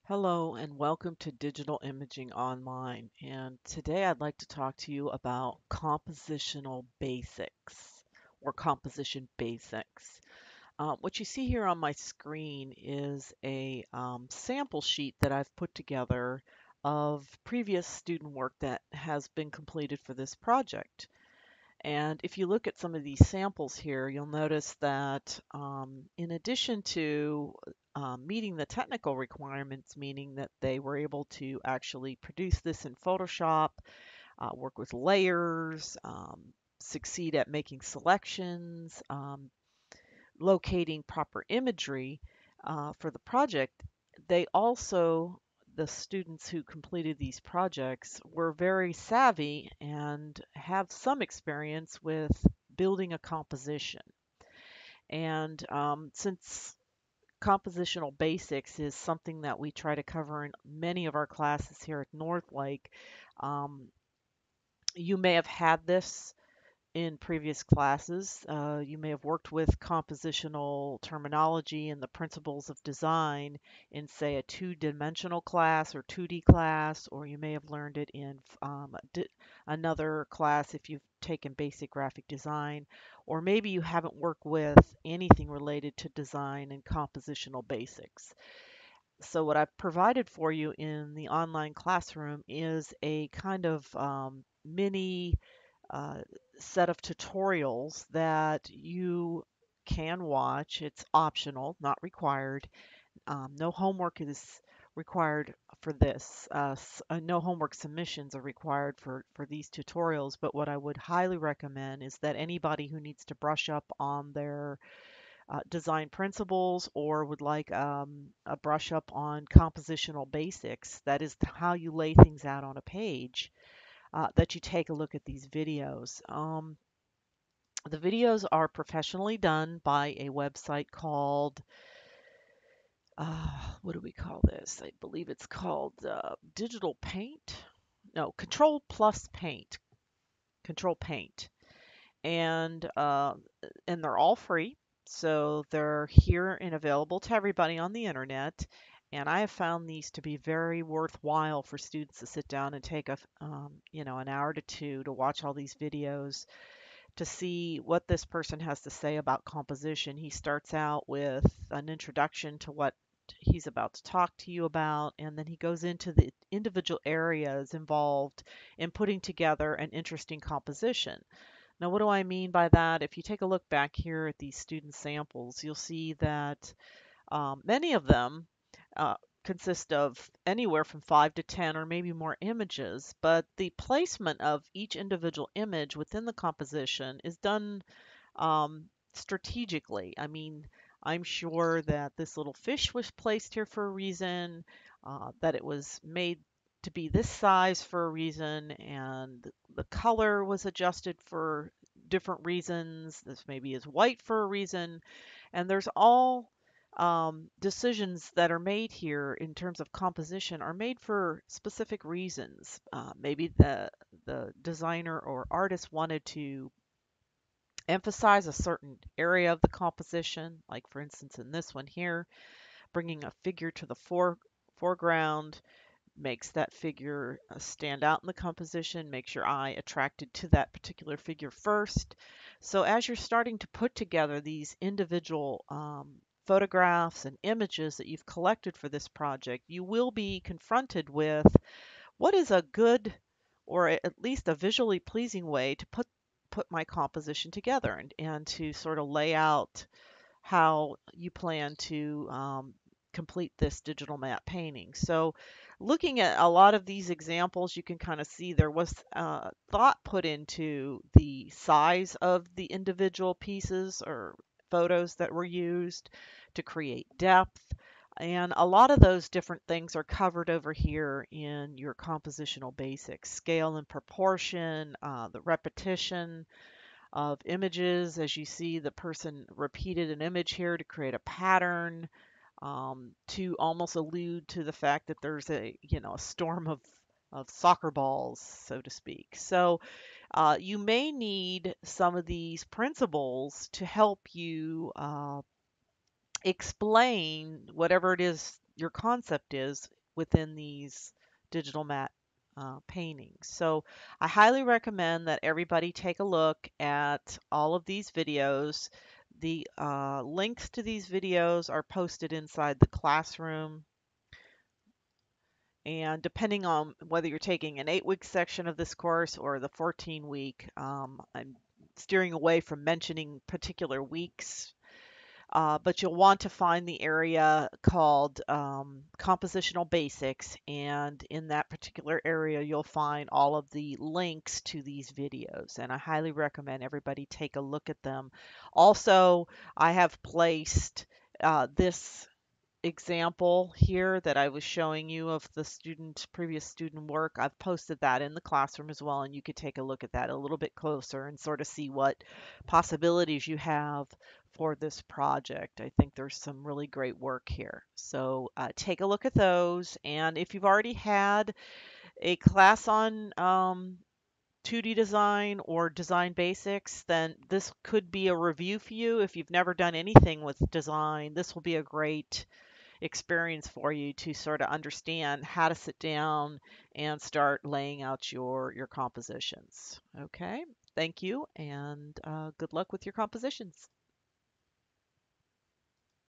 Hello and welcome to Digital Imaging Online. And today I'd like to talk to you about compositional basics or composition basics. What you see here on my screen is a sample sheet that I've put together of previous student work that has been completed for this project. And if you look at some of these samples here, you'll notice that in addition to meeting the technical requirements, meaning that they were able to actually produce this in Photoshop, work with layers, succeed at making selections, locating proper imagery for the project, they also, the students who completed these projects, were very savvy and have some experience with building a composition. And since compositional basics is something that we try to cover in many of our classes here at Northlake, um, you may have had this in previous classes. You may have worked with compositional terminology and the principles of design in, say, a two-dimensional class or 2D class, or you may have learned it in another class if you've taken basic graphic design, or maybe you haven't worked with anything related to design and compositional basics. So what I've provided for you in the online classroom is a kind of mini uh, set of tutorials that you can watch. It's optional, not required. No homework is required for this. No homework submissions are required for these tutorials, but what I would highly recommend is that anybody who needs to brush up on their design principles or would like a brush up on compositional basics, that is how you lay things out on a page, that you take a look at these videos. The videos are professionally done by a website called, what do we call this? I believe it's called Digital Paint. No, Control Plus Paint. Control Paint. And they're all free. So they're here and available to everybody on the internet. And I have found these to be very worthwhile for students to sit down and take an hour to two to watch all these videos to see what this person has to say about composition. He starts out with an introduction to what he's about to talk to you about, and then he goes into the individual areas involved in putting together an interesting composition. Now, what do I mean by that? If you take a look back here at these student samples, you'll see that many of them uh, consist of anywhere from 5 to 10 or maybe more images, but the placement of each individual image within the composition is done strategically. I mean, I'm sure that this little fish was placed here for a reason, that it was made to be this size for a reason, and the color was adjusted for different reasons. This maybe is white for a reason, and there's all decisions that are made here in terms of composition are made for specific reasons. Maybe the designer or artist wanted to emphasize a certain area of the composition, like for instance in this one here, bringing a figure to the foreground makes that figure stand out in the composition, makes your eye attracted to that particular figure first. So as you're starting to put together these individual photographs and images that you've collected for this project, you will be confronted with what is a good or at least a visually pleasing way to put my composition together and to sort of lay out how you plan to complete this digital map painting. So looking at a lot of these examples, you can kind of see there was thought put into the size of the individual pieces or photos that were used to create depth. And a lot of those different things are covered over here in your compositional basics: scale and proportion, the repetition of images. As you see, the person repeated an image here to create a pattern, to almost allude to the fact that there's a storm of soccer balls, so to speak. So you may need some of these principles to help you explain whatever it is your concept is within these digital matte paintings. So I highly recommend that everybody take a look at all of these videos. The links to these videos are posted inside the classroom. And depending on whether you're taking an 8-week section of this course or the 14-week, I'm steering away from mentioning particular weeks, but you'll want to find the area called Compositional Basics, and in that particular area, you'll find all of the links to these videos, and I highly recommend everybody take a look at them. Also, I have placed this example here that I was showing you of the previous student work. I've posted that in the classroom as well, and you could take a look at that a little bit closer and sort of see what possibilities you have for this project. I think there's some really great work here. So take a look at those. And if you've already had a class on 2D design or design basics, then this could be a review for you. If you've never done anything with design, this will be a great experience for you to sort of understand how to sit down and start laying out your compositions. Okay, thank you, and good luck with your compositions.